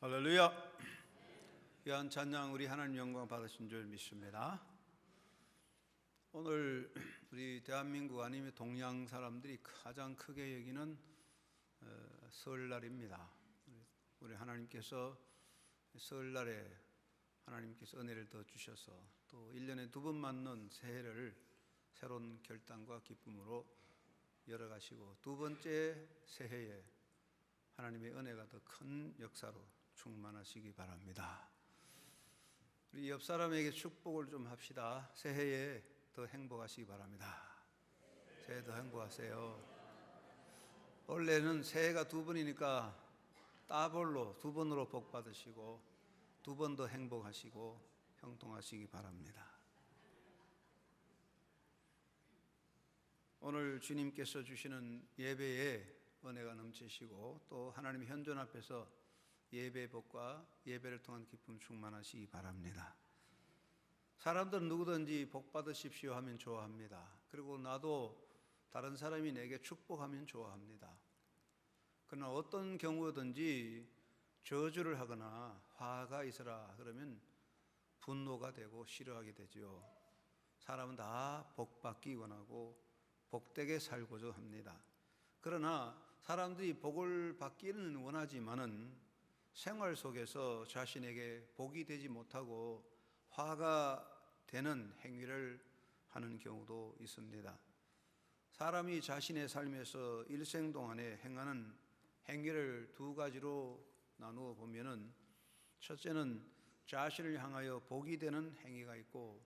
할렐루야. 귀한 찬양 우리 하나님 영광 받으신 줄 믿습니다. 오늘 우리 대한민국 아니면 동양 사람들이 가장 크게 여기는 설날입니다. 우리 하나님께서 설날에 하나님께서 은혜를 더 주셔서 또 1년에 두 번 맞는 새해를 새로운 결단과 기쁨으로 열어가시고 두 번째 새해에 하나님의 은혜가 더 큰 역사로 충만하시기 바랍니다. 우리 옆 사람에게 축복을 좀 합시다. 새해에 더 행복하시기 바랍니다. 새해 더 행복하세요. 원래는 새해가 두 번이니까 더블로 두 번으로 복 받으시고 두 번 더 행복하시고 형통하시기 바랍니다. 오늘 주님께서 주시는 예배에 은혜가 넘치시고 또 하나님의 현존 앞에서 예배의 복과 예배를 통한 기쁨 충만하시기 바랍니다. 사람들은 누구든지 복 받으십시오 하면 좋아합니다. 그리고 나도 다른 사람이 내게 축복하면 좋아합니다. 그러나 어떤 경우든지 저주를 하거나 화가 있어라 그러면 분노가 되고 싫어하게 되죠. 사람은 다 복 받기 원하고 복되게 살고자 합니다. 그러나 사람들이 복을 받기는 원하지만은 생활 속에서 자신에게 복이 되지 못하고 화가 되는 행위를 하는 경우도 있습니다. 사람이 자신의 삶에서 일생 동안에 행하는 행위를 두 가지로 나누어 보면은 첫째는 자신을 향하여 복이 되는 행위가 있고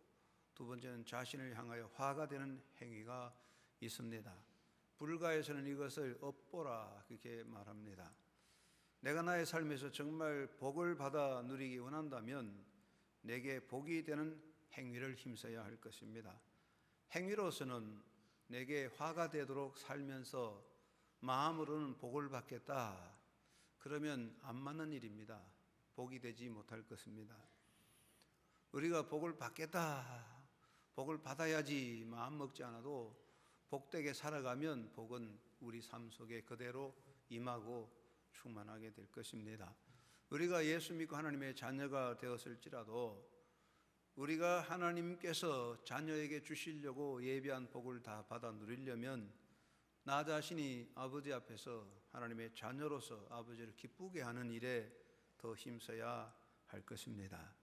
두 번째는 자신을 향하여 화가 되는 행위가 있습니다. 불가에서는 이것을 업보라 그렇게 말합니다. 내가 나의 삶에서 정말 복을 받아 누리기 원한다면 내게 복이 되는 행위를 힘써야 할 것입니다. 행위로서는 내게 화가 되도록 살면서 마음으로는 복을 받겠다. 그러면 안 맞는 일입니다. 복이 되지 못할 것입니다. 우리가 복을 받겠다. 복을 받아야지 마음 먹지 않아도 복되게 살아가면 복은 우리 삶 속에 그대로 임하고 충만하게 될 것입니다. 우리가 예수 믿고 하나님의 자녀가 되었을지라도 우리가 하나님께서 자녀에게 주시려고 예비한 복을 다 받아 누리려면 나 자신이 아버지 앞에서 하나님의 자녀로서 아버지를 기쁘게 하는 일에 더 힘써야 할 것입니다.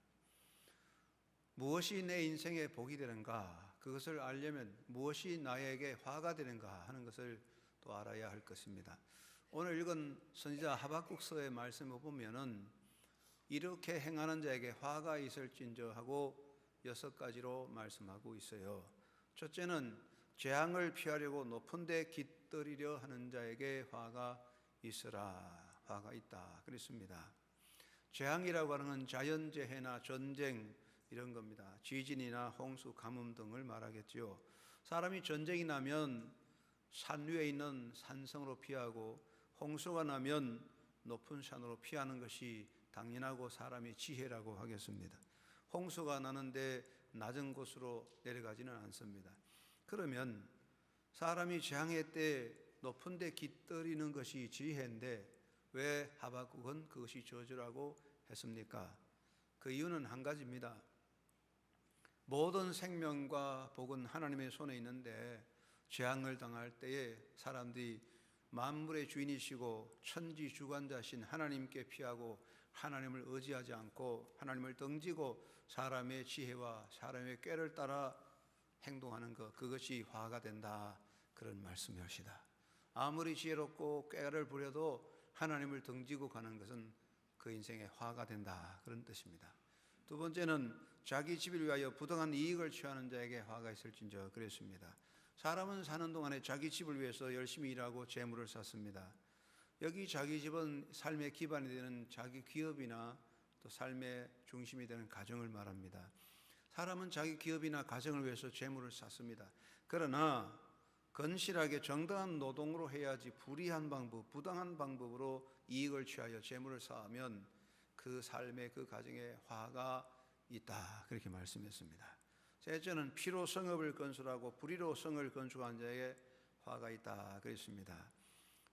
무엇이 내 인생의 복이 되는가, 그것을 알려면 무엇이 나에게 화가 되는가 하는 것을 또 알아야 할 것입니다. 오늘 읽은 선지자 하박국서의 말씀을 보면은 이렇게 행하는 자에게 화가 있을진저 하고 6가지로 말씀하고 있어요. 첫째는 재앙을 피하려고 높은 데 깃들이려 하는 자에게 화가 있으라, 화가 있다 그랬습니다. 재앙이라고 하는 건 자연재해나 전쟁 이런 겁니다. 지진이나 홍수, 가뭄 등을 말하겠지요. 사람이 전쟁이 나면 산 위에 있는 산성으로 피하고 홍수가 나면 높은 산으로 피하는 것이 당연하고 사람의 지혜라고 하겠습니다. 홍수가 나는데 낮은 곳으로 내려가지는 않습니다. 그러면 사람이 재앙의 때 높은 데 깃들이는 것이 지혜인데 왜 하박국은 그것이 저주라고 했습니까? 그 이유는 한 가지입니다. 모든 생명과 복은 하나님의 손에 있는데 재앙을 당할 때에 사람들이 만물의 주인이시고 천지주관자신 하나님께 피하고 하나님을 의지하지 않고 하나님을 등지고 사람의 지혜와 사람의 꾀를 따라 행동하는 것, 그것이 화가 된다 그런 말씀이옵시다. 아무리 지혜롭고 꾀를 부려도 하나님을 등지고 가는 것은 그 인생의 화가 된다 그런 뜻입니다. 두 번째는 자기 집을 위하여 부당한 이익을 취하는 자에게 화가 있을진저 그랬습니다. 사람은 사는 동안에 자기 집을 위해서 열심히 일하고 재물을 쌓습니다. 여기 자기 집은 삶의 기반이 되는 자기 기업이나 또 삶의 중심이 되는 가정을 말합니다. 사람은 자기 기업이나 가정을 위해서 재물을 쌓습니다. 그러나 건실하게 정당한 노동으로 해야지 불의한 방법, 부당한 방법으로 이익을 취하여 재물을 쌓으면 그 삶의 그 가정에 화가 있다 그렇게 말씀했습니다. 셋째는 피로 성읍을 건설하고 불의로 성을 건축한 자에게 화가 있다 그랬습니다.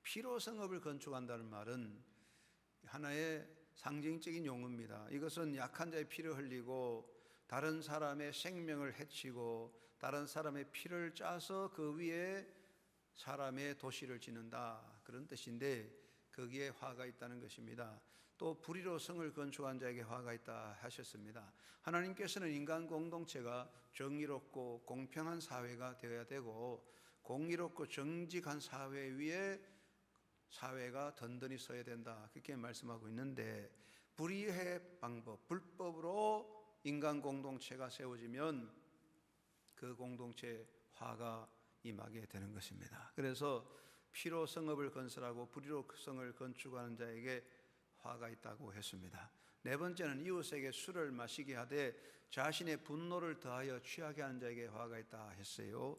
피로 성읍을 건축한다는 말은 하나의 상징적인 용어입니다. 이것은 약한 자의 피를 흘리고 다른 사람의 생명을 해치고 다른 사람의 피를 짜서 그 위에 사람의 도시를 짓는다, 그런 뜻인데 거기에 화가 있다는 것입니다. 또 불의로 성을 건축한 자에게 화가 있다 하셨습니다. 하나님께서는 인간 공동체가 정의롭고 공평한 사회가 되어야 되고 공의롭고 정직한 사회 위에 사회가 든든히 서야 된다, 그렇게 말씀하고 있는데 불의의 방법, 불법으로 인간 공동체가 세워지면 그 공동체에 화가 임하게 되는 것입니다. 그래서 피로 성읍을 건설하고 불의로 성을 건축하는 자에게 화가 있다고 했습니다. 네 번째는 이웃에게 술을 마시게 하되 자신의 분노를 더하여 취하게 하는 자에게 화가 있다 했어요.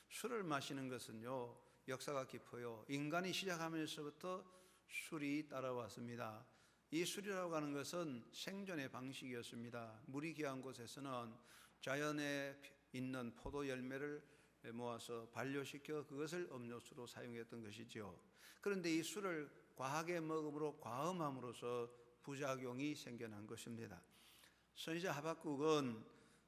술을 마시는 것은요, 역사가 깊어요. 인간이 시작하면서부터 술이 따라왔습니다. 이 술이라고 하는 것은 생존의 방식이었습니다. 물이 귀한 곳에서는 자연에 있는 포도 열매를 모아서 발효시켜 그것을 음료수로 사용했던 것이죠. 그런데 이 술을 과하게 먹음으로 과음함으로써 부작용이 생겨난 것입니다. 선지자 하박국은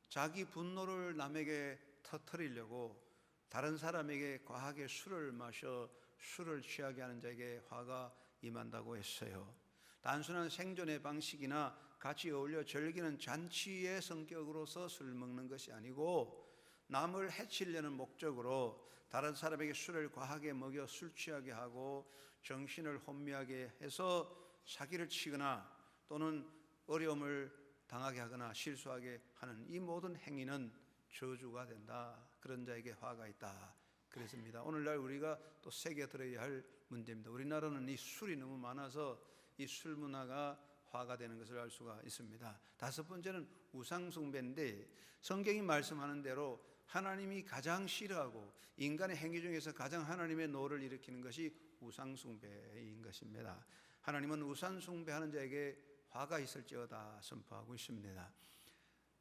자기 분노를 남에게 터뜨리려고 다른 사람에게 과하게 술을 마셔 술을 취하게 하는 자에게 화가 임한다고 했어요. 단순한 생존의 방식이나 같이 어울려 즐기는 잔치의 성격으로서 술 먹는 것이 아니고 남을 해치려는 목적으로 다른 사람에게 술을 과하게 먹여 술 취하게 하고 정신을 혼미하게 해서 사기를 치거나 또는 어려움을 당하게 하거나 실수하게 하는 이 모든 행위는 저주가 된다, 그런 자에게 화가 있다 그랬습니다. 오늘날 우리가 또 새겨들어야 할 문제입니다. 우리나라는 이 술이 너무 많아서 이 술 문화가 화가 되는 것을 알 수가 있습니다. 다섯 번째는 우상숭배인데 성경이 말씀하는 대로 하나님이 가장 싫어하고 인간의 행위 중에서 가장 하나님의 노를 일으키는 것이 우상숭배인 것입니다. 하나님은 우상숭배하는 자에게 화가 있을지어다 선포하고 있습니다.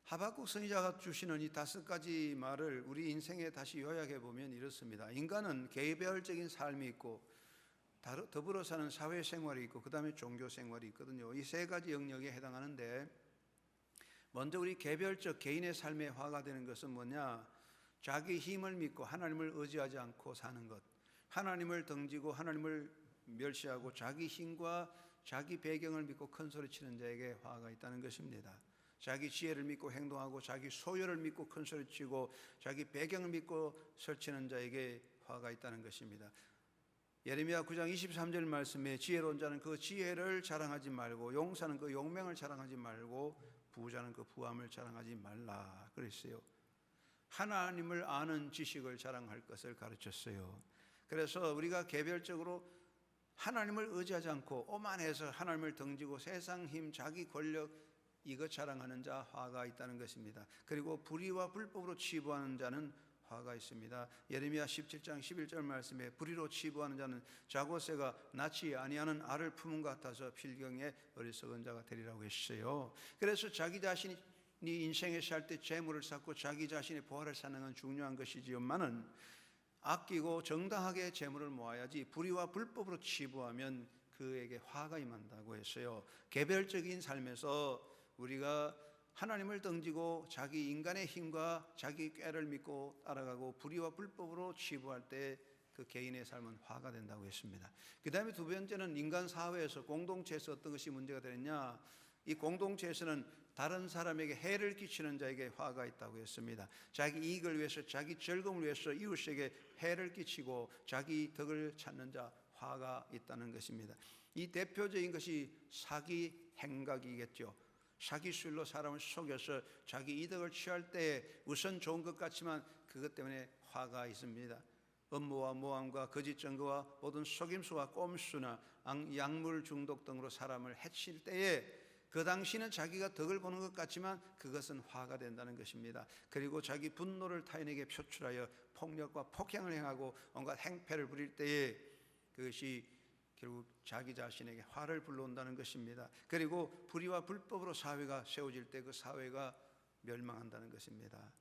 하박국 선지자가 주시는 이 다섯 가지 말을 우리 인생에 다시 요약해 보면 이렇습니다. 인간은 개별적인 삶이 있고 더불어 사는 사회생활이 있고 그 다음에 종교생활이 있거든요. 이 세 가지 영역에 해당하는데 먼저 우리 개별적 개인의 삶에 화가 되는 것은 뭐냐? 자기 힘을 믿고 하나님을 의지하지 않고 사는 것, 하나님을 등지고 하나님을 멸시하고 자기 힘과 자기 배경을 믿고 큰 소리 치는 자에게 화가 있다는 것입니다. 자기 지혜를 믿고 행동하고 자기 소유를 믿고 큰 소리 치고 자기 배경을 믿고 설치는 자에게 화가 있다는 것입니다. 예레미야 9장 23절 말씀에 지혜로운 자는 그 지혜를 자랑하지 말고 용사는 그 용맹을 자랑하지 말고 부자는 그 부함을 자랑하지 말라 그랬어요. 하나님을 아는 지식을 자랑할 것을 가르쳤어요. 그래서 우리가 개별적으로 하나님을 의지하지 않고 오만해서 하나님을 등지고 세상 힘, 자기 권력 이것 자랑하는 자 화가 있다는 것입니다. 그리고 불의와 불법으로 치부하는 자는 화가 있습니다. 예레미야 17장 11절 말씀에 불의로 치부하는 자는 자고새가 낳지 아니하는 알을 품은 것 같아서 필경에 어리석은 자가 되리라고 했어요. 그래서 자기 자신이 인생에 살 때 재물을 쌓고 자기 자신의 부활을 쌓는 건 중요한 것이지만은 아끼고 정당하게 재물을 모아야지 불의와 불법으로 치부하면 그에게 화가 임한다고 했어요. 개별적인 삶에서 우리가 하나님을 등지고 자기 인간의 힘과 자기 꾀를 믿고 따라가고 불의와 불법으로 치부할 때 그 개인의 삶은 화가 된다고 했습니다. 그 다음에 두 번째는 인간 사회에서 공동체에서 어떤 것이 문제가 되느냐, 이 공동체에서는 다른 사람에게 해를 끼치는 자에게 화가 있다고 했습니다. 자기 이익을 위해서 자기 즐거움을 위해서 이웃에게 해를 끼치고 자기 덕을 찾는 자 화가 있다는 것입니다. 이 대표적인 것이 사기 행각이겠죠. 사기술로 사람을 속여서 자기 이득을 취할 때 우선 좋은 것 같지만 그것 때문에 화가 있습니다. 업무와 모함과 거짓 증거와 모든 속임수와 꼼수나 약물 중독 등으로 사람을 해칠 때에 그 당시는 자기가 덕을 보는 것 같지만 그것은 화가 된다는 것입니다. 그리고 자기 분노를 타인에게 표출하여 폭력과 폭행을 행하고 온갖 행패를 부릴 때에 그것이 결국 자기 자신에게 화를 불러온다는 것입니다. 그리고 불의와 불법으로 사회가 세워질 때 그 사회가 멸망한다는 것입니다.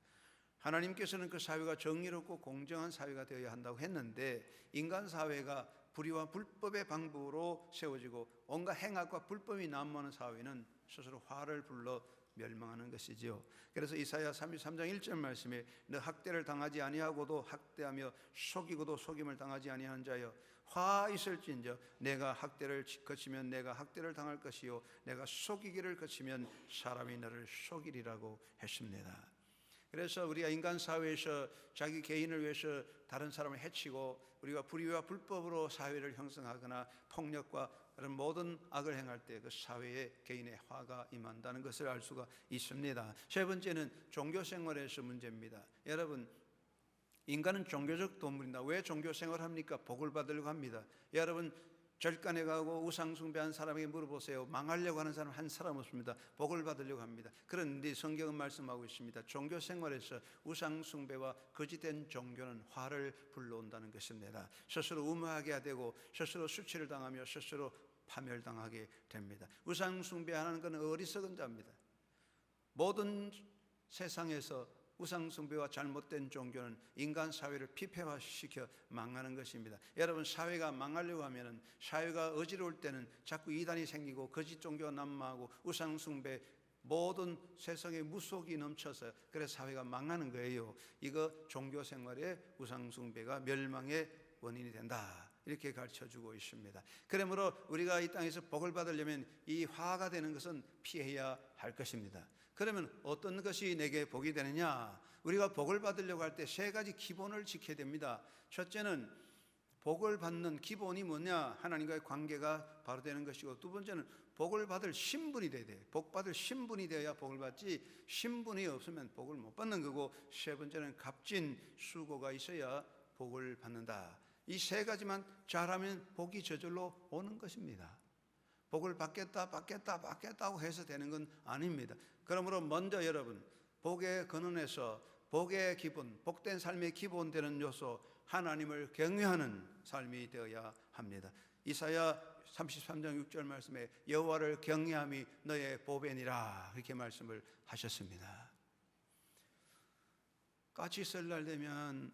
하나님께서는 그 사회가 정의롭고 공정한 사회가 되어야 한다고 했는데 인간 사회가 불의와 불법의 방법으로 세워지고 온갖 행악과 불법이 난무하는 사회는 스스로 화를 불러 멸망하는 것이지요. 그래서 이사야 33장 1절 말씀에 너 학대를 당하지 아니하고도 학대하며 속이고도 속임을 당하지 아니하는 자여 화 있을진저 내가 학대를 거치면 내가 학대를 당할 것이요 내가 속이기를 거치면 사람이 너를 속이리라고 했습니다. 그래서 우리가 인간 사회에서 자기 개인을 위해서 다른 사람을 해치고 우리가 불의와 불법으로 사회를 형성하거나 폭력과 그런 모든 악을 행할 때 그 사회에 개인의 화가 임한다는 것을 알 수가 있습니다. 세 번째는 종교 생활에서 문제입니다. 여러분, 인간은 종교적 동물입니다. 왜 종교 생활을 합니까? 복을 받으려고 합니다. 여러분, 절간에 가고 우상 숭배한 사람에게 물어보세요. 망하려고 하는 사람 한 사람 없습니다. 복을 받으려고 합니다. 그런데 성경은 말씀하고 있습니다. 종교 생활에서 우상 숭배와 거짓된 종교는 화를 불러온다는 것입니다. 스스로 우매하게 되고 스스로 수치를 당하며 스스로 파멸당하게 됩니다. 우상 숭배하는 것은 어리석은 자입니다. 모든 세상에서 우상 숭배와 잘못된 종교는 인간 사회를 피폐화시켜 망하는 것입니다. 여러분, 사회가 망하려고 하면 사회가 어지러울 때는 자꾸 이단이 생기고 거짓 종교가 난무하고 우상 숭배 모든 세상에 무속이 넘쳐서 그래서 사회가 망하는 거예요. 이거 종교 생활의 우상 숭배가 멸망의 원인이 된다. 이렇게 가르쳐주고 있습니다. 그러므로 우리가 이 땅에서 복을 받으려면 이 화가 되는 것은 피해야 할 것입니다. 그러면 어떤 것이 내게 복이 되느냐? 우리가 복을 받으려고 할 때 세 가지 기본을 지켜야 됩니다. 첫째는 복을 받는 기본이 뭐냐? 하나님과의 관계가 바로 되는 것이고, 두 번째는 복을 받을 신분이 돼야 돼요. 복 받을 신분이 되어야 복을 받지, 신분이 없으면 복을 못 받는 거고, 세 번째는 값진 수고가 있어야 복을 받는다. 이 세 가지만 잘하면 복이 저절로 오는 것입니다. 복을 받겠다고 해서 되는 건 아닙니다. 그러므로 먼저 여러분, 복의 근원에서 복의 기본, 복된 삶의 기본 되는 요소, 하나님을 경외하는 삶이 되어야 합니다. 이사야 33장 6절 말씀에 여호와를 경외함이 너의 보배니라 이렇게 말씀을 하셨습니다. 까치 설날 되면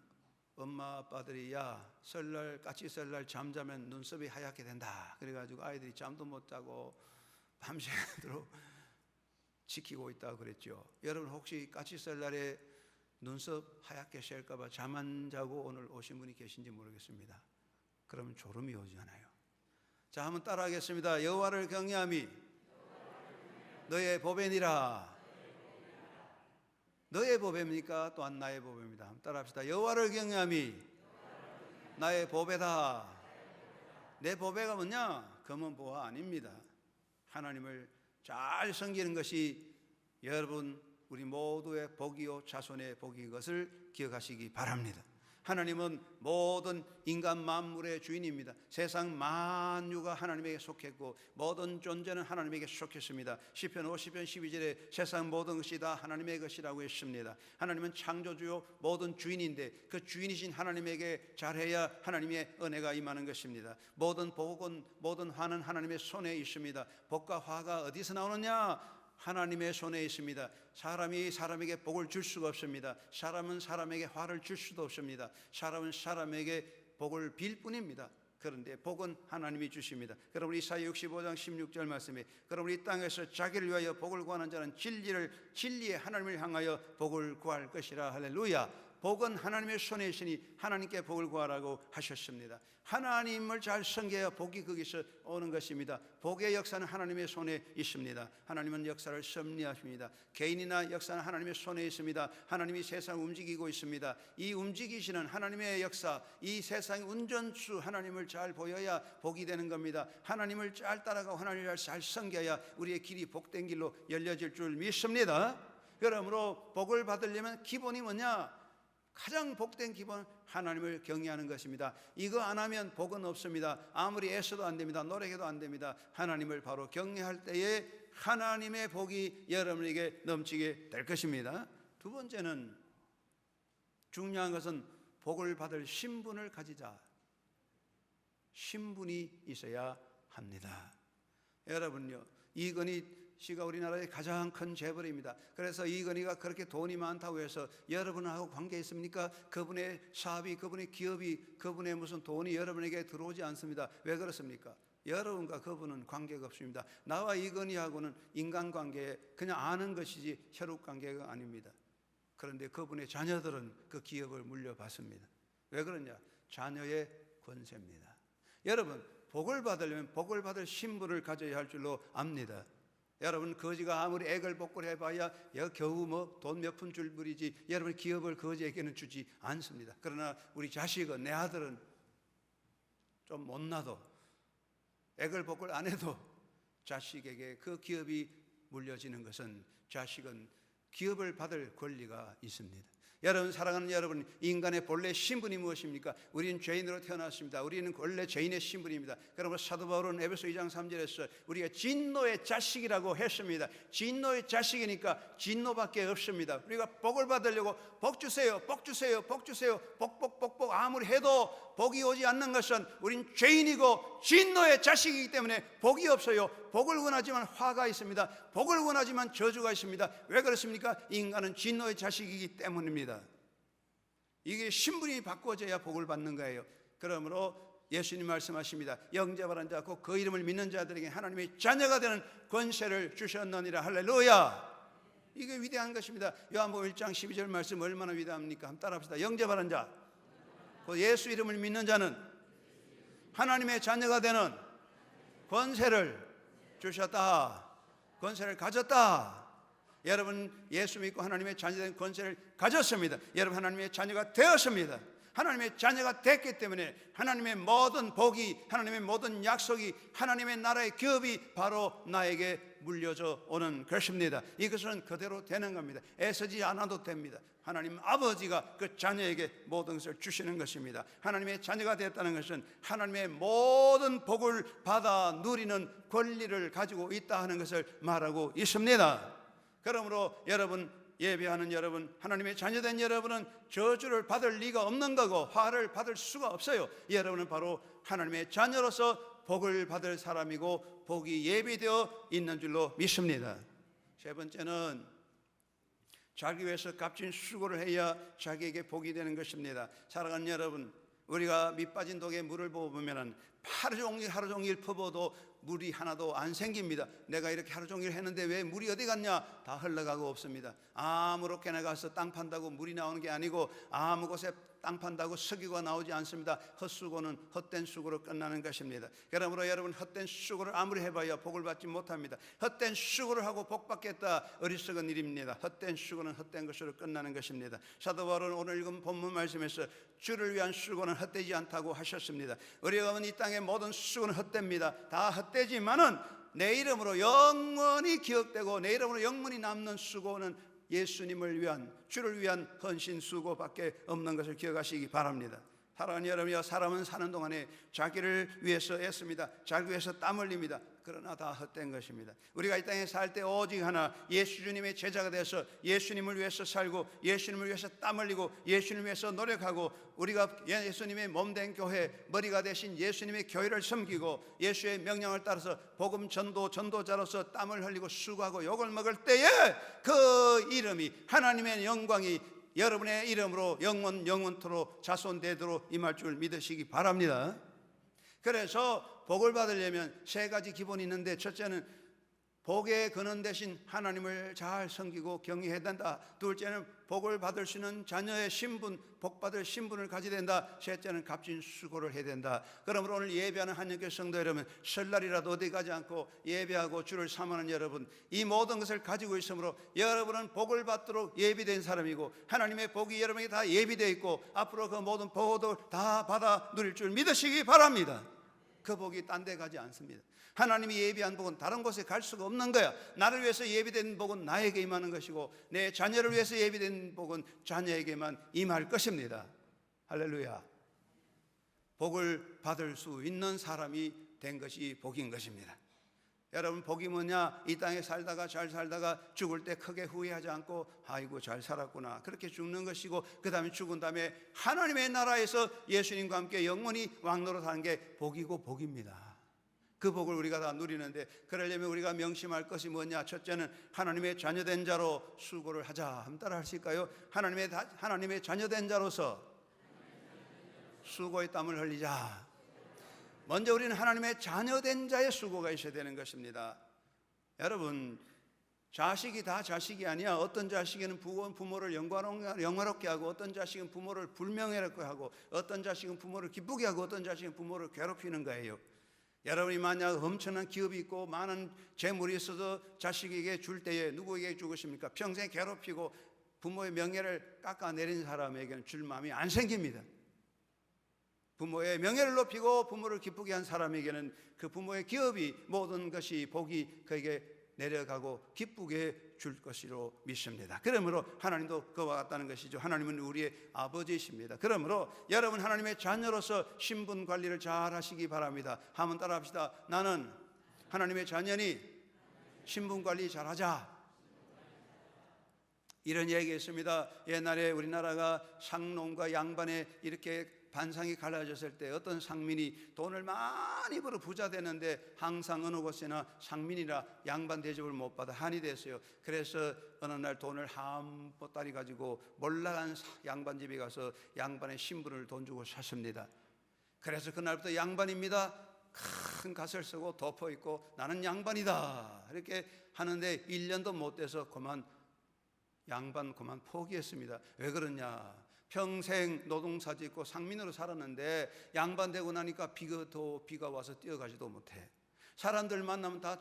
엄마 아빠들이 야 설날 까치 설날 잠자면 눈썹이 하얗게 된다 그래가지고 아이들이 잠도 못 자고 밤새도록 지키고 있다고 그랬죠. 여러분, 혹시 까치 설날에 눈썹 하얗게 셀까봐 잠 안 자고 오늘 오신 분이 계신지 모르겠습니다. 그러면 졸음이 오잖아요. 자, 한번 따라하겠습니다. 여호와를 경외함이 너의 보배니라. 너의 보배입니까? 또한 나의 보배입니다. 한번 따라합시다. 여호와를 경외함이 나의 보배다. 내 보배가 뭐냐? 금은 보화 아닙니다. 하나님을 잘 섬기는 것이 여러분 우리 모두의 복이요 자손의 복인 것을 기억하시기 바랍니다. 하나님은 모든 인간 만물의 주인입니다. 세상 만유가 하나님에게 속했고 모든 존재는 하나님에게 속했습니다. 시편 50편 12절에 세상 모든 것이 다 하나님의 것이라고 했습니다. 하나님은 창조주요 모든 주인인데 그 주인이신 하나님에게 잘해야 하나님의 은혜가 임하는 것입니다. 모든 복은 모든 화는 하나님의 손에 있습니다. 복과 화가 어디서 나오느냐? 하나님의 손에 있습니다. 사람이 사람에게 복을 줄 수가 없습니다. 사람은 사람에게 화를 줄 수도 없습니다. 사람은 사람에게 복을 빌 뿐입니다. 그런데 복은 하나님이 주십니다. 그럼 우리 이사야 65장 16절 말씀에 그럼 이 땅에서 자기를 위하여 복을 구하는 자는 진리의 하나님을 향하여 복을 구할 것이라. 할렐루야. 복은 하나님의 손에 있으니 하나님께 복을 구하라고 하셨습니다. 하나님을 잘 섬겨야 복이 거기서 오는 것입니다. 복의 역사는 하나님의 손에 있습니다. 하나님은 역사를 섭리하십니다. 개인이나 역사는 하나님의 손에 있습니다. 하나님이 세상을 움직이고 있습니다. 이 움직이시는 하나님의 역사, 이 세상의 운전수 하나님을 잘 보여야 복이 되는 겁니다. 하나님을 잘 따라가고 하나님을 잘 섬겨야 우리의 길이 복된 길로 열려질 줄 믿습니다. 그러므로 복을 받으려면 기본이 뭐냐? 가장 복된 기본 하나님을 경외하는 것입니다. 이거 안 하면 복은 없습니다. 아무리 애써도 안 됩니다. 노력해도 안 됩니다. 하나님을 바로 경외할 때에 하나님의 복이 여러분에게 넘치게 될 것입니다. 두 번째는 중요한 것은 복을 받을 신분을 가지자. 신분이 있어야 합니다. 여러분요, 이건희 씨가 우리나라의 가장 큰 재벌입니다. 그래서 이건희가 그렇게 돈이 많다고 해서 여러분하고 관계 있습니까? 그분의 사업이, 그분의 기업이, 그분의 무슨 돈이 여러분에게 들어오지 않습니다. 왜 그렇습니까? 여러분과 그분은 관계가 없습니다. 나와 이건희하고는 인간관계에 그냥 아는 것이지 혈육관계가 아닙니다. 그런데 그분의 자녀들은 그 기업을 물려받습니다. 왜 그러냐? 자녀의 권세입니다. 여러분, 복을 받으려면 복을 받을 신분을 가져야 할 줄로 압니다. 여러분, 거지가 아무리 애걸복걸 해봐야 겨우 뭐 돈 몇 푼 줄 뿐이지 여러분 기업을 거지에게는 주지 않습니다. 그러나 우리 자식은, 내 아들은 좀 못나도 애걸복걸 안 해도 자식에게 그 기업이 물려지는 것은 자식은 기업을 받을 권리가 있습니다. 여러분, 사랑하는 여러분, 인간의 본래 신분이 무엇입니까? 우리는 죄인으로 태어났습니다. 우리는 원래 죄인의 신분입니다. 그러므로 사도 바울은 에베소 2장 3절에서 우리가 진노의 자식이라고 했습니다. 진노의 자식이니까 진노밖에 없습니다. 우리가 복을 받으려고 복 주세요, 복 주세요, 복 주세요, 복 아무리 해도 복이 오지 않는 것은 우린 죄인이고 진노의 자식이기 때문에 복이 없어요. 복을 원하지만 화가 있습니다. 복을 원하지만 저주가 있습니다. 왜 그렇습니까? 인간은 진노의 자식이기 때문입니다. 이게 신분이 바꿔져야 복을 받는 거예요. 그러므로 예수님 말씀하십니다. 영접하는 자 곧 그 이름을 믿는 자들에게 하나님의 자녀가 되는 권세를 주셨느니라. 할렐루야. 이게 위대한 것입니다. 요한복음 1장 12절 말씀 얼마나 위대합니까? 한번 따라합시다. 영접하는 자 곧 예수 이름을 믿는 자는 하나님의 자녀가 되는 권세를 주셨다. 권세를 가졌다. 여러분, 예수 믿고 하나님의 자녀된 권세를 가졌습니다. 여러분, 하나님의 자녀가 되었습니다. 하나님의 자녀가 됐기 때문에 하나님의 모든 복이, 하나님의 모든 약속이, 하나님의 나라의 기업이 바로 나에게 물려져 오는 것입니다. 이것은 그대로 되는 겁니다. 애쓰지 않아도 됩니다. 하나님 아버지가 그 자녀에게 모든 것을 주시는 것입니다. 하나님의 자녀가 됐다는 것은 하나님의 모든 복을 받아 누리는 권리를 가지고 있다 하는 것을 말하고 있습니다. 그러므로 여러분, 예배하는 여러분, 하나님의 자녀된 여러분은 저주를 받을 리가 없는 거고 화를 받을 수가 없어요. 여러분은 바로 하나님의 자녀로서 복을 받을 사람이고 복이 예비되어 있는 줄로 믿습니다. 세 번째는 자기 위해서 값진 수고를 해야 자기에게 복이 되는 것입니다. 사랑하는 여러분, 우리가 밑 빠진 독에 물을 부어보면 하루 종일 퍼부어도 물이 하나도 안 생깁니다. 내가 이렇게 하루 종일 했는데 왜 물이 어디 갔냐? 다 흘러가고 없습니다. 아무렇게나 가서 땅 판다고 물이 나오는 게 아니고 아무 곳에 땅 판다고 석유가 나오지 않습니다. 헛수고는 헛된 수고로 끝나는 것입니다. 그러므로 여러분, 헛된 수고를 아무리 해봐야 복을 받지 못합니다. 헛된 수고를 하고 복 받겠다, 어리석은 일입니다. 헛된 수고는 헛된 것으로 끝나는 것입니다. 사도 바울은 오늘 읽은 본문 말씀에서 주를 위한 수고는 헛되지 않다고 하셨습니다. 우리가 이 땅의 모든 수고는 헛됩니다. 다 헛되지만은 내 이름으로 영원히 기억되고 내 이름으로 영원히 남는 수고는 예수님을 위한, 주를 위한 헌신 수고밖에 없는 것을 기억하시기 바랍니다. 사랑하는 여러분이여, 사람은 사는 동안에 자기를 위해서 애씁니다. 자기 위해서 땀 흘립니다. 그러나 다 헛된 것입니다. 우리가 이 땅에 살 때 오직 하나, 예수 주님의 제자가 돼서 예수님을 위해서 살고 예수님을 위해서 땀 흘리고 예수님을 위해서 노력하고 우리가 예수님의 몸된 교회, 머리가 되신 예수님의 교회를 섬기고 예수의 명령을 따라서 복음 전도자로서 땀을 흘리고 수고하고 욕을 먹을 때에 그 이름이, 하나님의 영광이 여러분의 이름으로 영원토록 자손되도록 임할 줄 믿으시기 바랍니다. 그래서 복을 받으려면 세 가지 기본이 있는데, 첫째는 복의 근원 대신 하나님을 잘 섬기고 경외해야 된다. 둘째는 복을 받을 수 있는 자녀의 신분, 복받을 신분을 가져야 된다. 셋째는 값진 수고를 해야 된다. 그러므로 오늘 예배하는 한영교회 성도 여러분, 설날이라도 어디 가지 않고 예배하고 주를 사모하는 여러분, 이 모든 것을 가지고 있으므로 여러분은 복을 받도록 예비된 사람이고 하나님의 복이 여러분에게 다 예비되어 있고 앞으로 그 모든 복을 다 받아 누릴 줄 믿으시기 바랍니다. 그 복이 딴 데 가지 않습니다. 하나님이 예비한 복은 다른 곳에 갈 수가 없는 거야. 나를 위해서 예비된 복은 나에게 임하는 것이고 내 자녀를 위해서 예비된 복은 자녀에게만 임할 것입니다. 할렐루야. 복을 받을 수 있는 사람이 된 것이 복인 것입니다. 여러분, 복이 뭐냐? 이 땅에 살다가 잘 살다가 죽을 때 크게 후회하지 않고 아이고 잘 살았구나, 그렇게 죽는 것이고 그 다음에 죽은 다음에 하나님의 나라에서 예수님과 함께 영원히 왕노릇하는 게 복이고 복입니다. 그 복을 우리가 다 누리는데, 그러려면 우리가 명심할 것이 뭐냐? 첫째는 하나님의 자녀된 자로 수고를 하자. 한번 따라 하실까요? 하나님의 자녀된 자로서 수고의 땀을 흘리자. 먼저 우리는 하나님의 자녀된 자의 수고가 있어야 되는 것입니다. 여러분, 자식이 다 자식이 아니야. 어떤 자식에는 부모를 영화롭게 하고, 어떤 자식은 부모를 불명예롭게 하고, 어떤 자식은 부모를 기쁘게 하고, 어떤 자식은 부모를 괴롭히는 거예요. 여러분이 만약 엄청난 기업이 있고 많은 재물이 있어서 자식에게 줄 때에 누구에게 주겠습니까? 평생 괴롭히고 부모의 명예를 깎아내린 사람에게는 줄 마음이 안 생깁니다. 부모의 명예를 높이고 부모를 기쁘게 한 사람에게는 그 부모의 기업이, 모든 것이, 복이 그에게 내려가고 기쁘게 줄 것으로 믿습니다. 그러므로 하나님도 그와 같다는 것이죠. 하나님은 우리의 아버지이십니다. 그러므로 여러분, 하나님의 자녀로서 신분 관리를 잘 하시기 바랍니다. 한번 따라 합시다. 나는 하나님의 자녀니 신분 관리 잘 하자. 이런 얘기가 있습니다. 옛날에 우리나라가 상농과 양반에 이렇게 반상이 갈라졌을 때 어떤 상민이 돈을 많이 벌어 부자 되는데 항상 어느 곳이나 상민이라 양반 대접을 못 받아 한이 됐어요. 그래서 어느 날 돈을 한 보따리 가지고 몰락한 양반 집에 가서 양반의 신분을 돈 주고 샀습니다. 그래서 그날부터 양반입니다. 큰 갓을 쓰고 덮어 입고 나는 양반이다 이렇게 하는데 1년도 못 돼서 그만 포기했습니다. 왜 그러냐? 평생 노동사 짓고 상민으로 살았는데 양반 되고 나니까 비가 와서 뛰어가지도 못해. 사람들 만나면 다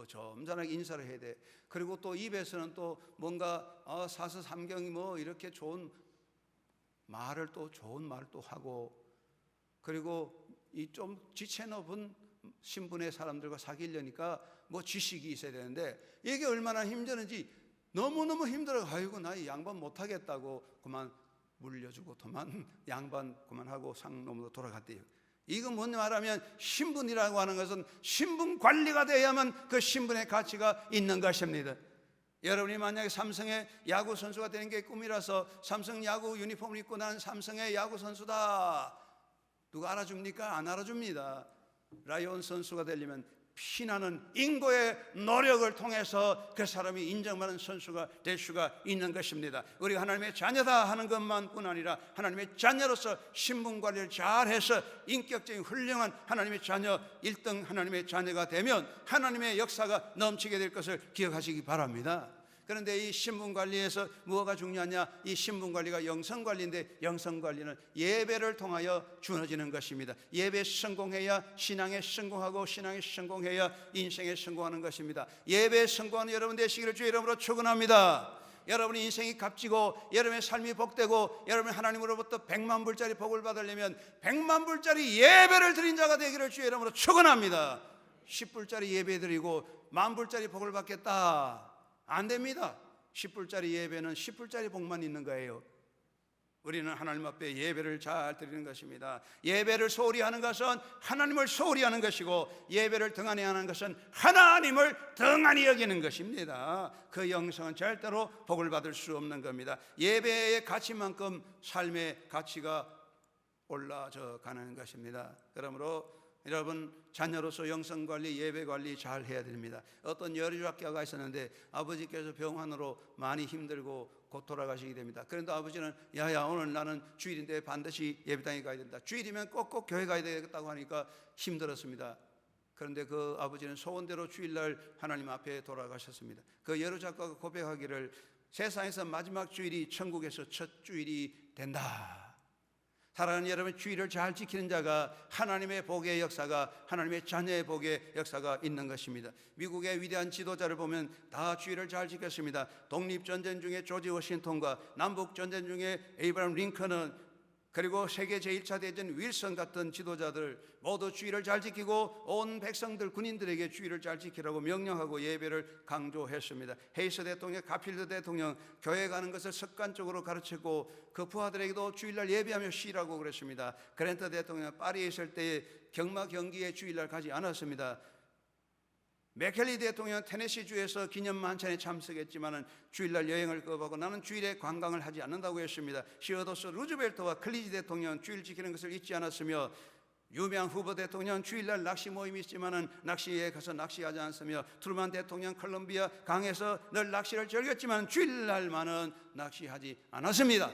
점잖하게 인사를 해야 돼. 그리고 또 입에서는 또 뭔가 사서삼경이 뭐 이렇게 좋은 말을 또 하고, 그리고 이 좀 지체 높은 신분의 사람들과 사귀려니까 뭐 지식이 있어야 되는데, 이게 얼마나 힘드는지 너무너무 힘들어. 아이고 나 이 양반 못하겠다고 그만 물려주고 양반 그만하고 상놈으로 돌아갔대요. 이건 뭔 말하면, 신분이라고 하는 것은 신분 관리가 돼야만 그 신분의 가치가 있는 것입니다. 여러분이 만약에 삼성의 야구 선수가 되는 게 꿈이라서 삼성 야구 유니폼을 입고 나는 삼성의 야구 선수다, 누가 알아줍니까? 안 알아줍니다. 라이온 선수가 되려면 피나는 인고의 노력을 통해서 그 사람이 인정받는 선수가 될 수가 있는 것입니다. 우리가 하나님의 자녀다 하는 것만뿐 아니라 하나님의 자녀로서 신분 관리를 잘해서 인격적인 훌륭한 하나님의 자녀, 1등 하나님의 자녀가 되면 하나님의 역사가 넘치게 될 것을 기억하시기 바랍니다. 그런데 이 신분관리에서 무엇가 중요하냐? 이 신분관리가 영성관리인데, 영성관리는 예배를 통하여 주어지는 것입니다. 예배에 성공해야 신앙에 성공하고, 신앙에 성공해야 인생에 성공하는 것입니다. 예배에 성공하는 여러분 되시기를 주의 이름으로 축원합니다. 여러분의 인생이 값지고 여러분의 삶이 복되고 여러분이 하나님으로부터 100만 불짜리 복을 받으려면 100만 불짜리 예배를 드린 자가 되기를 주의 이름으로 축원합니다. 10불짜리 예배 드리고 10,000불짜리 복을 받겠다, 안 됩니다. 10불짜리 예배는 10불짜리 복만 있는 거예요. 우리는 하나님 앞에 예배를 잘 드리는 것입니다. 예배를 소홀히 하는 것은 하나님을 소홀히 하는 것이고, 예배를 등한히 하는 것은 하나님을 등한히 여기는 것입니다. 그 영성은 절대로 복을 받을 수 없는 겁니다. 예배의 가치만큼 삶의 가치가 올라져 가는 것입니다. 그러므로 여러분, 자녀로서 영성관리, 예배관리 잘 해야 됩니다. 어떤 여류학교가 있었는데 아버지께서 병환으로 많이 힘들고 곧 돌아가시게 됩니다. 그런데 아버지는 야야 오늘 나는 주일인데 반드시 예배당에 가야 된다, 주일이면 꼭꼭 교회 가야 되겠다고 하니까 힘들었습니다. 그런데 그 아버지는 소원대로 주일날 하나님 앞에 돌아가셨습니다. 그 여류작가가 고백하기를, 세상에서 마지막 주일이 천국에서 첫 주일이 된다. 사랑하는 여러분, 주일을 잘 지키는 자가 하나님의 복의 역사가, 하나님의 자녀의 복의 역사가 있는 것입니다. 미국의 위대한 지도자를 보면 다 주일을 잘 지켰습니다. 독립전쟁 중에 조지 워싱턴과 남북전쟁 중에 에이브라함 링컨은, 그리고 세계 제1차 대전 윌슨 같은 지도자들 모두 주일을 잘 지키고 온 백성들, 군인들에게 주일을 잘 지키라고 명령하고 예배를 강조했습니다. 헤이스 대통령, 가필드 대통령 교회 가는 것을 습관적으로 가르치고 그 부하들에게도 주일날 예배하며 쉬라고 그랬습니다. 그랜트 대통령 파리에 있을 때 경마 경기에 주일날 가지 않았습니다. 맥켈리 대통령 테네시주에서 기념 만찬에 참석했지만 주일날 여행을 거부하고 나는 주일에 관광을 하지 않는다고 했습니다. 시어도스 루즈벨트와 클리지 대통령 주일 지키는 것을 잊지 않았으며 유명 후보 대통령 주일날 낚시 모임이 있지만은 낚시에 가서 낚시하지 않으며, 트루만 대통령 콜롬비아 강에서 늘 낚시를 즐겼지만 주일날만은 낚시하지 않았습니다.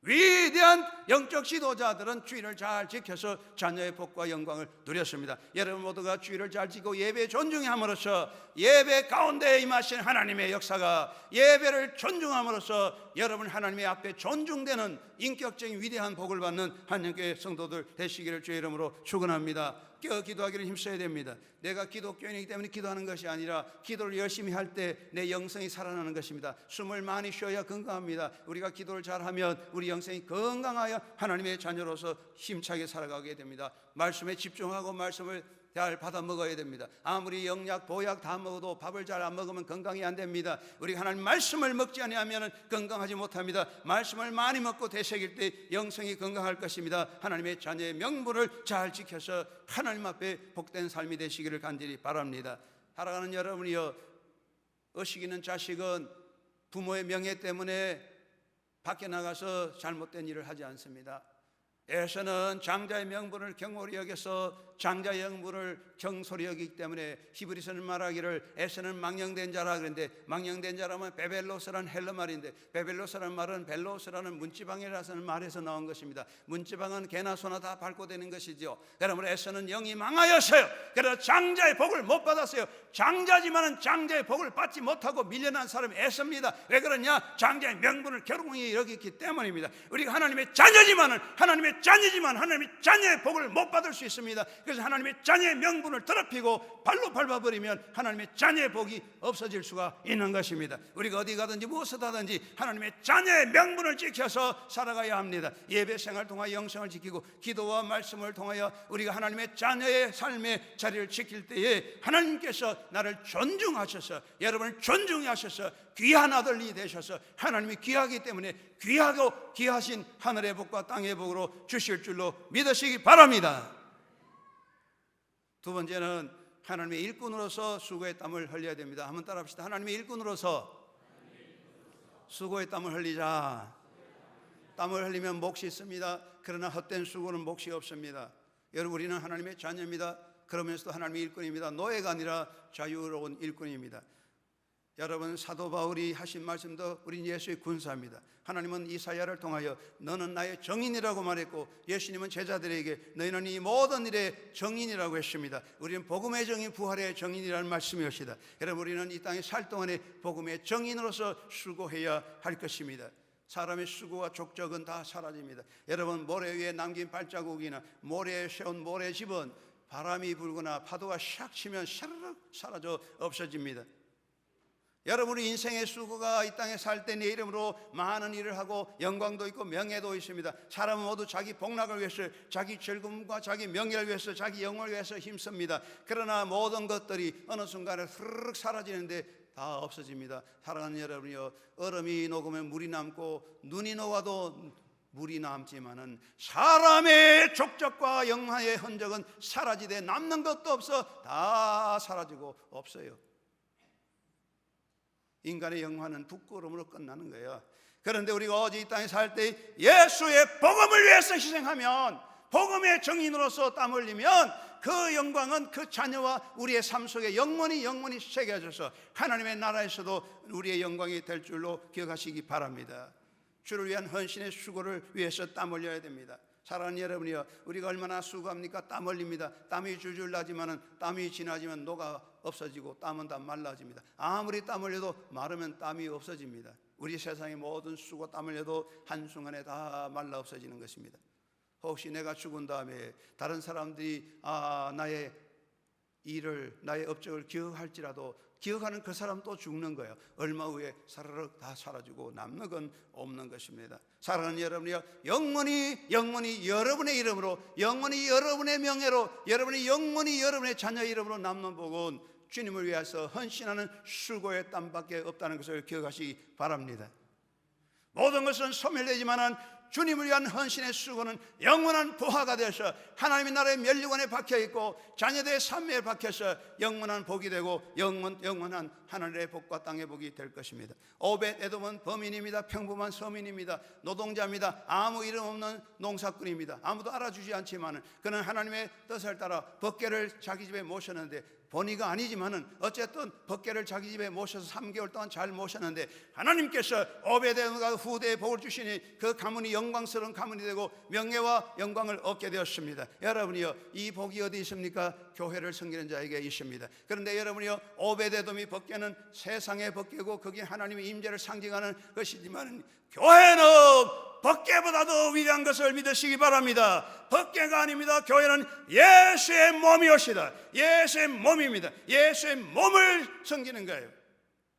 위대한 영적 지도자들은 주일을 잘 지켜서 자녀의 복과 영광을 누렸습니다. 여러분 모두가 주일을 잘 지키고 예배 존중함으로써 예배 가운데 임하신 하나님의 역사가, 예배를 존중함으로써 여러분 하나님의 앞에 존중되는 인격적인 위대한 복을 받는 한영교회 성도들 되시기를 주의 이름으로 축원합니다. 기도하기를 힘써야 됩니다. 내가 기독교인이기 때문에 기도하는 것이 아니라 기도를 열심히 할 때 내 영성이 살아나는 것입니다. 숨을 많이 쉬어야 건강합니다. 우리가 기도를 잘하면 우리 영성이 건강하여 하나님의 자녀로서 힘차게 살아가게 됩니다. 말씀에 집중하고 말씀을 잘 받아 먹어야 됩니다. 아무리 영약, 보약 다 먹어도 밥을 잘 안 먹으면 건강이 안 됩니다. 우리가 하나님 말씀을 먹지 아니하면 건강하지 못합니다. 말씀을 많이 먹고 되새길 때 영성이 건강할 것입니다. 하나님의 자녀의 명분을 잘 지켜서 하나님 앞에 복된 삶이 되시기를 간절히 바랍니다. 살아가는 여러분이여, 의식있는 자식은 부모의 명예 때문에 밖에 나가서 잘못된 일을 하지 않습니다. 에서는 장자의 명분을 경홀히 여겨서 장자의 명분을 경솔히 여기기 때문에 히브리서는 말하기를 에서는 망령된 자라 그랬는데, 망령된 자라면 베벨로스라는 헬러 말인데, 베벨로스라는 말은 벨로스라는 문지방이라는 말에서 나온 것입니다. 문지방은 개나 소나 다 밟고 되는 것이죠. 여러분, 에서는 영이 망하였어요. 그래서 장자의 복을 못 받았어요. 장자지만은 장자의 복을 받지 못하고 밀려난 사람이 에서입니다. 왜 그러냐? 장자의 명분을 결국에 여겼기 때문입니다. 우리가 하나님의 자녀지만은 하나님의 자녀의 복을 못 받을 수 있습니다. 그래서 하나님의 자녀의 명분을 더럽히고 발로 밟아버리면 하나님의 자녀의 복이 없어질 수가 있는 것입니다. 우리가 어디 가든지 무엇을 하든지 하나님의 자녀의 명분을 지켜서 살아가야 합니다. 예배 생활을 통하여 영성을 지키고 기도와 말씀을 통하여 우리가 하나님의 자녀의 삶의 자리를 지킬 때에 하나님께서 나를 존중하셔서, 여러분을 존중하셔서 귀한 아들이 되셔서 하나님이 귀하기 때문에 귀하고 귀하신 하늘의 복과 땅의 복으로 주실 줄로 믿으시기 바랍니다. 두 번째는 하나님의 일꾼으로서 수고의 땀을 흘려야 됩니다. 한번 따라 합시다. 하나님의 일꾼으로서 수고의 땀을 흘리자. 땀을 흘리면 몫이 있습니다. 그러나 헛된 수고는 몫이 없습니다. 여러분, 우리는 하나님의 자녀입니다. 그러면서도 하나님의 일꾼입니다. 노예가 아니라 자유로운 일꾼입니다. 여러분, 사도 바울이 하신 말씀도 우린 예수의 군사입니다. 하나님은 이사야를 통하여 너는 나의 정인이라고 말했고, 예수님은 제자들에게 너희는 이 모든 일의 정인이라고 했습니다. 우리는 복음의 정인, 부활의 정인이라는 말씀이었습니다. 여러분, 우리는 이 땅에 살 동안에 복음의 정인으로서 수고해야 할 것입니다. 사람의 수고와 족적은 다 사라집니다. 여러분, 모래 위에 남긴 발자국이나 모래에 세운 모래집은 바람이 불거나 파도가 샥 치면 샤르륵 사라져 없어집니다. 여러분의 인생의 수고가 이 땅에 살 때 내 이름으로 많은 일을 하고 영광도 있고 명예도 있습니다. 사람은 모두 자기 복락을 위해서, 자기 즐거움과 자기 명예를 위해서, 자기 영혼을 위해서 힘씁니다. 그러나 모든 것들이 어느 순간에 흐르륵 사라지는데 다 없어집니다. 사랑하는 여러분이여, 얼음이 녹으면 물이 남고 눈이 녹아도 물이 남지만은 사람의 족적과 영화의 흔적은 사라지되 남는 것도 없어 다 사라지고 없어요. 인간의 영화는 부끄러움으로 끝나는 거예요. 그런데 우리가 어제 이 땅에 살 때 예수의 복음을 위해서 희생하면, 복음의 정인으로서 땀 흘리면 그 영광은 그 자녀와 우리의 삶 속에 영원히 새겨져서 하나님의 나라에서도 우리의 영광이 될 줄로 기억하시기 바랍니다. 주를 위한 헌신의 수고를 위해서 땀 흘려야 됩니다. 사랑하는 여러분이여, 우리가 얼마나 수고합니까? 땀 흘립니다. 땀이 줄줄 나지만은 땀이 지나지면 녹아 없어지고 땀은 다 말라집니다. 아무리 땀 흘려도 마르면 땀이 없어집니다. 우리 세상의 모든 수고 땀 흘려도 한순간에 다 말라 없어지는 것입니다. 혹시 내가 죽은 다음에 다른 사람들이 나의 일을, 나의 업적을 기억할지라도 기억하는 그 사람 또 죽는 거예요. 얼마 후에 사르륵 다 사라지고 남는 건 없는 것입니다. 사랑하는 여러분이요, 영원히 여러분의 이름으로, 영원히 여러분의 명예로, 영원히 여러분의 자녀의 이름으로 남는 복은 주님을 위해서 헌신하는 수고의 땀밖에 없다는 것을 기억하시기 바랍니다. 모든 것은 소멸되지만 주님을 위한 헌신의 수고는 영원한 부하가 되어서 하나님의 나라의 면류관에 박혀있고 자녀들의 삶에 박혀서 영원한 복이 되고 영원한 하늘의 복과 땅의 복이 될 것입니다. 오벳 에돔은 범인입니다. 평범한 서민입니다. 노동자입니다. 아무 이름 없는 농사꾼입니다. 아무도 알아주지 않지만 그는 하나님의 뜻을 따라 법궤를 자기 집에 모셨는데, 본의가 아니지만은 어쨌든 법궤를 자기 집에 모셔서 3개월 동안 잘 모셨는데, 하나님께서 오벳에돔과 후대에 복을 주시니 그 가문이 영광스러운 가문이 되고 명예와 영광을 얻게 되었습니다. 여러분이요, 이 복이 어디 있습니까? 교회를 섬기는 자에게 있습니다. 그런데 여러분이요, 오벳에돔이 법궤는 세상의 법궤고 그게 하나님의 임재를 상징하는 것이지만, 교회는 법궤보다도 위대한 것을 믿으시기 바랍니다. 법궤가 아닙니다. 교회는 예수의 몸이옵시다. 예수의 몸입니다. 예수의 몸을 섬기는 거예요.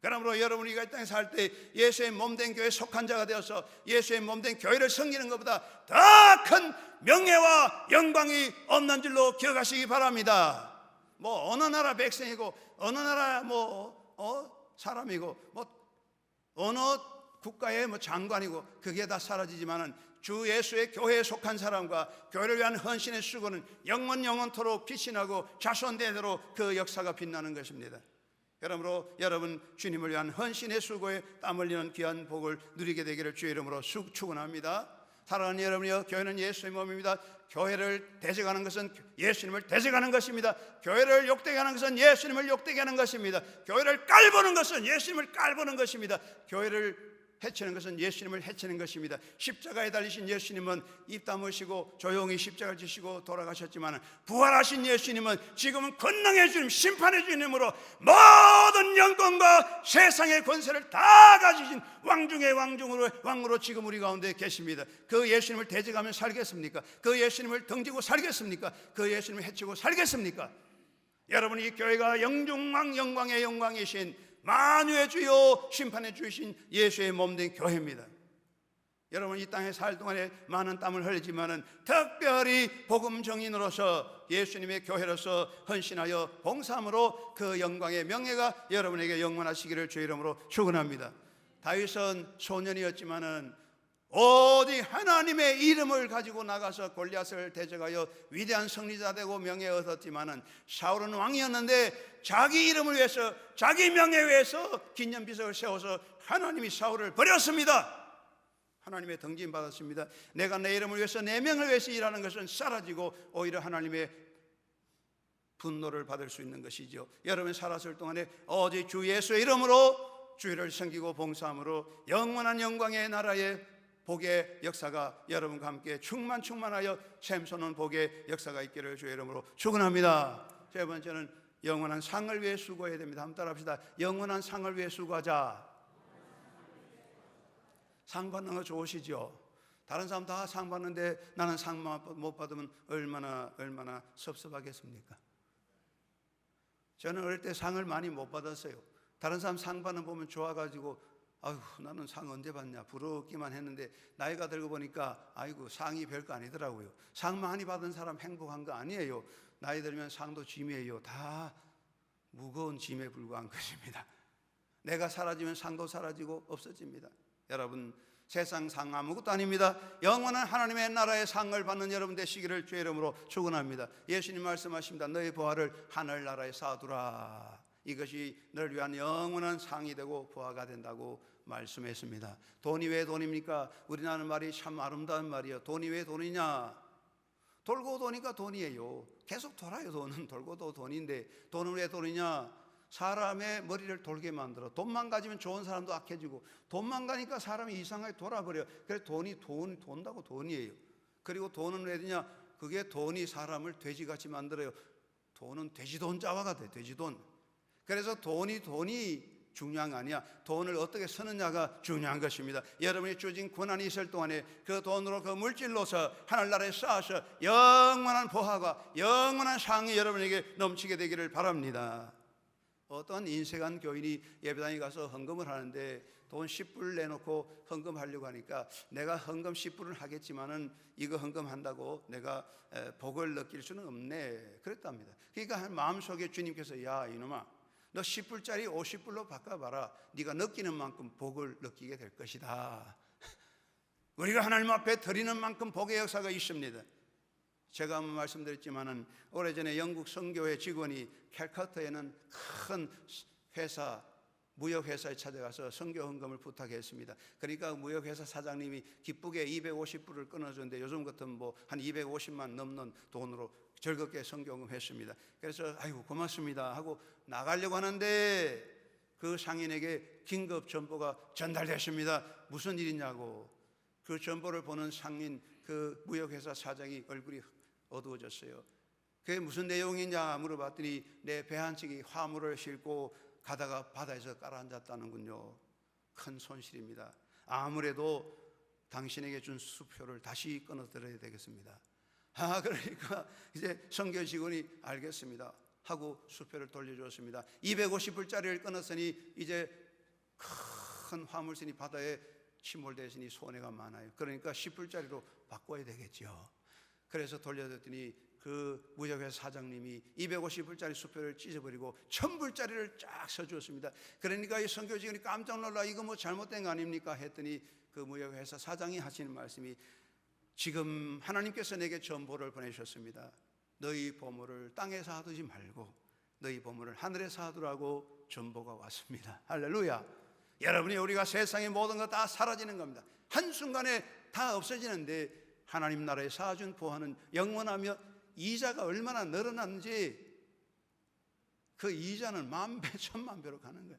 그러므로 여러분이 이 땅에 살 때 예수의 몸된 교회에 속한 자가 되어서 예수의 몸된 교회를 섬기는 것보다 더 큰 명예와 영광이 없는 줄로 기억하시기 바랍니다. 뭐 어느 나라 백성이고 어느 나라 사람이고 어느 국가의 장관이고 그게 다 사라지지만은 주 예수의 교회에 속한 사람과 교회를 위한 헌신의 수고는 영원토록 빛이 나고 자손대대로 그 역사가 빛나는 것입니다. 그러므로 여러분 주님을 위한 헌신의 수고에 땀 흘리는 귀한 복을 누리게 되기를 주의 이름으로 축원합니다. 사랑하는 여러분이여, 교회는 예수의 몸입니다. 교회를 대적하는 것은 예수님을 대적하는 것입니다. 교회를 욕되게 하는 것은 예수님을 욕되게 하는 것입니다. 교회를 깔보는 것은 예수님을 깔보는 것입니다. 교회를 해치는 것은 예수님을 해치는 것입니다. 십자가에 달리신 예수님은 입 다무시고 조용히 십자가를 지시고 돌아가셨지만, 부활하신 예수님은 지금은 권능의 주님, 심판의 주님으로 모든 영광과 세상의 권세를 다 가지신 왕 중의 왕으로 지금 우리 가운데 계십니다. 그 예수님을 대적하며 살겠습니까? 그 예수님을 등지고 살겠습니까? 그 예수님을 해치고 살겠습니까? 여러분, 이 교회가 영중왕 영광의 영광이신 만유의 주요 심판의 주이신 예수의 몸된 교회입니다. 여러분, 이 땅에 살 동안에 많은 땀을 흘리지만은 특별히 복음 정인으로서 예수님의 교회로서 헌신하여 봉사함으로 그 영광의 명예가 여러분에게 영원하시기를 주의 이름으로 축원합니다. 다윗은 소년이었지만은 오직 하나님의 이름을 가지고 나가서 골리앗을 대적하여 위대한 승리자 되고 명예 얻었지만은, 사울은 왕이었는데 자기 이름을 위해서, 자기 명예 위해서 기념비석을 세워서 하나님이 사울을 버렸습니다. 하나님의 등진 받았습니다. 내가 내 이름을 위해서, 내 명을 위해서 일하는 것은 사라지고 오히려 하나님의 분노를 받을 수 있는 것이죠. 여러분 살았을 동안에 오직 주 예수의 이름으로 주의를 섬기고 봉사함으로 영원한 영광의 나라의 복의 역사가 여러분과 함께 충만하여 샘솟는 복의 역사가 있기를 주의 이름으로 축원합니다. 세 번째는 영원한 상을 위해 수고해야 됩니다. 한번 따라합시다. 영원한 상을 위해 수고하자. 상 받는 거 좋으시죠? 다른 사람 다 상 받는데 나는 상 못 받으면 얼마나 섭섭하겠습니까? 저는 어릴 때 상을 많이 못 받았어요. 다른 사람 상 받는 거 보면 좋아가지고, 아이고 나는 상 언제 받냐 부럽기만 했는데, 나이가 들고 보니까 아이고 상이 별거 아니더라고요. 상 많이 받은 사람 행복한 거 아니에요. 나이 들면 상도 짐이에요. 다 무거운 짐에 불과한 것입니다. 내가 사라지면 상도 사라지고 없어집니다. 여러분, 세상 상 아무것도 아닙니다. 영원한 하나님의 나라의 상을 받는 여러분 되시기를 주의 이름으로 축원합니다. 예수님 말씀하십니다. 너의 부활을 하늘나라에 쌓아두라. 이것이 너를 위한 영원한 상이 되고 부하가 된다고 말씀했습니다. 돈이 왜 돈입니까? 우리나라 말이 참 아름다운 말이에요. 돈이 왜 돈이냐? 돌고 도니까 돈이에요. 계속 돌아요. 돈은 돌고도 돈인데, 돈은 왜 돈이냐? 사람의 머리를 돌게 만들어. 돈만 가지면 좋은 사람도 악해지고, 돈만 가니까 사람이 이상하게 돌아버려요. 그래서 돈이 돈다고 돈이에요. 그리고 돈은 왜 되냐? 그게 돈이 사람을 돼지같이 만들어요. 돈은 돼지돈 자화가 돼. 돼지돈. 그래서 돈이 중요한 거 아니야. 돈을 어떻게 쓰느냐가 중요한 것입니다. 여러분이 주어진 권한이 있을 동안에 그 돈으로, 그 물질로서 하늘나라에 쌓아서 영원한 보화가, 영원한 상이 여러분에게 넘치게 되기를 바랍니다. 어떤 인색한 교인이 예배당에 가서 헌금을 하는데 돈 10불 내놓고 헌금하려고 하니까, 내가 헌금 10불은 하겠지만은 이거 헌금한다고 내가 복을 느낄 수는 없네 그랬답니다. 그러니까 마음속에 주님께서, 야 이놈아, 너 10불짜리 50불로 바꿔봐라. 네가 느끼는 만큼 복을 느끼게 될 것이다. 우리가 하나님 앞에 드리는 만큼 복의 역사가 있습니다. 제가 한번 말씀드렸지만은 오래전에 영국 선교회 직원이 캘커타에는 큰 회사, 무역회사에 찾아가서 선교 헌금을 부탁했습니다. 그러니까 무역회사 사장님이 기쁘게 250불을 끊어줬는데 요즘 같은 한 250만 넘는 돈으로 즐겁게 선교 헌금했습니다. 그래서 아이고 고맙습니다 하고 나가려고 하는데 그 상인에게 긴급 전보가 전달됐습니다. 무슨 일이냐고. 그 전보를 보는 상인, 그 무역회사 사장이 얼굴이 어두워졌어요. 그게 무슨 내용이냐 물어봤더니 내 배 한 척이 화물을 싣고 가다가 바다에서 깔아앉았다는군요. 큰 손실입니다. 아무래도 당신에게 준 수표를 다시 끊어드려야 되겠습니다. 그러니까 이제 선교 직원이 알겠습니다 하고 수표를 돌려줬습니다. 250불짜리를 끊었으니 이제 큰 화물선이 바다에 침몰되었으니 손해가 많아요. 그러니까 10불짜리로 바꿔야 되겠죠. 그래서 돌려줬더니 그 무역회사 사장님이 250불짜리 수표를 찢어버리고 1000불짜리를 쫙 써주었습니다. 그러니까 이 선교 직원이 깜짝 놀라 이거 뭐 잘못된 거 아닙니까 했더니 그 무역회사 사장이 하시는 말씀이 지금 하나님께서 내게 전보를 보내셨습니다. 너희 보물을 땅에서 하두지 말고 너희 보물을 하늘에서 하두라고 전보가 왔습니다. 할렐루야. 여러분이 우리가 세상의 모든 것 다 사라지는 겁니다. 한순간에 다 없어지는데 하나님 나라에 쌓아준 보화는 영원하며 이자가 얼마나 늘어났는지 그 이자는 만배 천만배로 가는 거예요.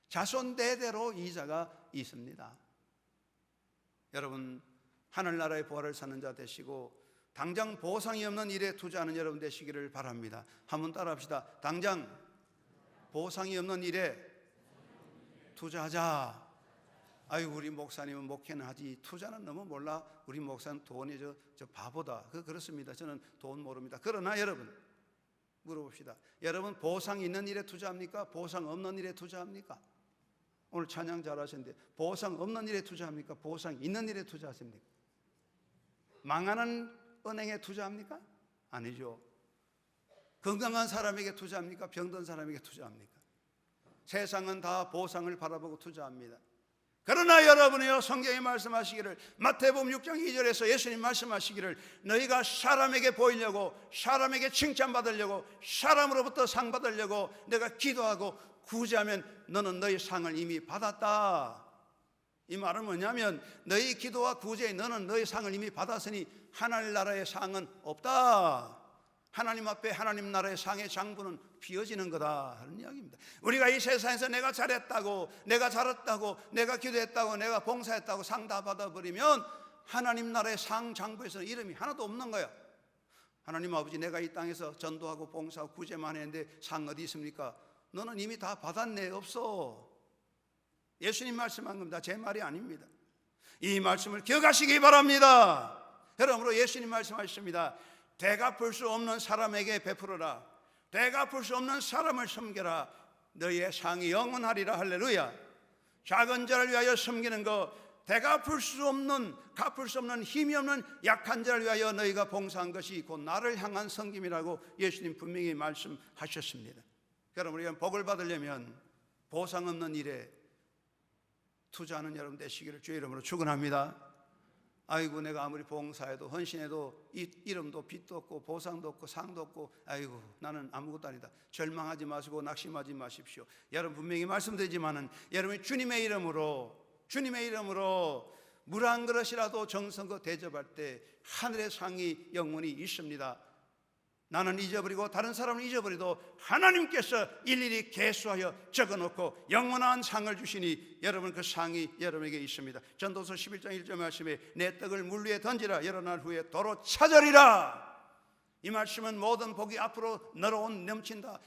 자손 대대로 이자가 있습니다. 여러분 하늘나라의 보화를 사는 자 되시고 당장 보상이 없는 일에 투자하는 여러분 되시기를 바랍니다. 한번 따라합시다. 당장 보상이 없는 일에 투자하자. 아이고 우리 목사님은 목회는 하지 투자는 너무 몰라. 우리 목사는 돈이 저 바보다. 그렇습니다. 저는 돈 모릅니다. 그러나 여러분 물어봅시다. 여러분 보상 있는 일에 투자합니까? 보상 없는 일에 투자합니까? 오늘 찬양 잘하셨는데 보상 없는 일에 투자합니까? 보상 있는 일에 투자하십니까? 망하는 은행에 투자합니까? 아니죠. 건강한 사람에게 투자합니까? 병든 사람에게 투자합니까? 세상은 다 보상을 바라보고 투자합니다. 그러나 여러분이요 성경이 말씀하시기를 마태복음 6장 2절에서 예수님 말씀하시기를 너희가 사람에게 보이려고 사람에게 칭찬받으려고 사람으로부터 상 받으려고 내가 기도하고 구제하면 너는 너희 상을 이미 받았다. 이 말은 뭐냐면 너희 기도와 구제에 너는 너희 상을 이미 받았으니 하늘나라의 상은 없다. 하나님 앞에 하나님 나라의 상의 장부는 비어지는 거다 하는 이야기입니다. 우리가 이 세상에서 내가 잘했다고 내가 잘했다고 내가 기도했다고 내가 봉사했다고 상 다 받아버리면 하나님 나라의 상 장부에서는 이름이 하나도 없는 거야. 하나님 아버지 내가 이 땅에서 전도하고 봉사하고 구제만 했는데 상 어디 있습니까? 너는 이미 다 받았네. 없어. 예수님 말씀한 겁니다. 제 말이 아닙니다. 이 말씀을 기억하시기 바랍니다. 여러분으로 예수님 말씀하셨습니다. 되갚을 수 없는 사람에게 베풀어라. 되갚을 수 없는 사람을 섬겨라. 너희의 상이 영원하리라. 할렐루야. 작은 자를 위하여 섬기는 거, 되갚을 수 없는 갚을 수 없는 힘이 없는 약한 자를 위하여 너희가 봉사한 것이 곧 나를 향한 섬김이라고 예수님 분명히 말씀하셨습니다. 여러분 우리가 복을 받으려면 보상 없는 일에 투자하는 여러분 되시기를 주의 이름으로 축원합니다. 아이고 내가 아무리 봉사해도 헌신해도 이름도 빚도 없고 보상도 없고 상도 없고 아이고 나는 아무것도 아니다. 절망하지 마시고 낙심하지 마십시오. 여러분 분명히 말씀드리지만은 여러분이 주님의 이름으로 물 한 그릇이라도 정성껏 대접할 때 하늘의 상이 영원히 있습니다. 나는 잊어버리고 다른 사람은 잊어버려도 하나님께서 일일이 계수하여 적어놓고 영원한 상을 주시니 여러분 그 상이 여러분에게 있습니다. 전도서 11장 1절 말씀에 내 떡을 물 위에 던지라 여러 날 후에 도로 찾으리라. 이 말씀은 모든 복이 앞으로 늘어온 넘친다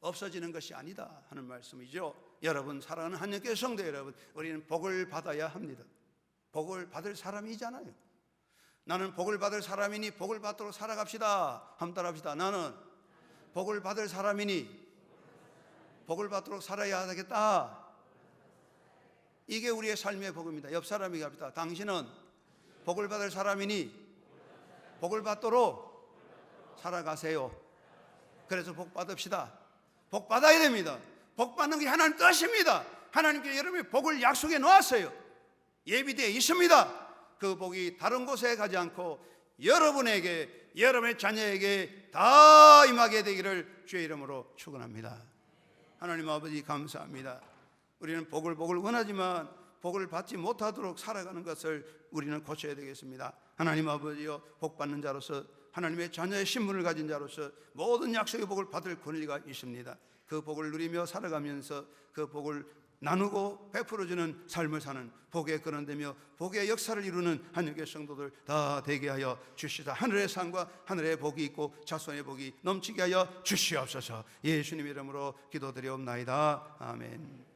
없어지는 것이 아니다 하는 말씀이죠. 여러분 사랑하는 한영교회 성도 여러분, 우리는 복을 받아야 합니다. 복을 받을 사람이잖아요. 나는 복을 받을 사람이니 복을 받도록 살아갑시다. 한번 따라합시다. 나는 복을 받을 사람이니 복을 받도록 살아야 되겠다. 이게 우리의 삶의 복입니다. 옆 사람에게 합시다. 당신은 복을 받을 사람이니 복을 받도록 살아가세요. 그래서 복 받읍시다. 복 받아야 됩니다. 복 받는 게 하나님 뜻입니다. 하나님께 여러분의 복을 약속해 놓았어요. 예비되어 있습니다. 그 복이 다른 곳에 가지 않고 여러분에게, 여러분의 자녀에게 다 임하게 되기를 주의 이름으로 축원합니다. 하나님 아버지 감사합니다. 우리는 복을 원하지만 복을 받지 못하도록 살아가는 것을 우리는 고쳐야 되겠습니다. 하나님 아버지여, 복 받는 자로서, 하나님의 자녀의 신분을 가진 자로서 모든 약속의 복을 받을 권리가 있습니다. 그 복을 누리며 살아가면서 그 복을 나누고 베풀어주는 삶을 사는 복의 근원되며 복의 역사를 이루는 한영교회 성도들 다 되게 하여 주시다. 하늘의 상과 하늘의 복이 있고 자손의 복이 넘치게 하여 주시옵소서. 예수님 이름으로 기도드리옵나이다. 아멘.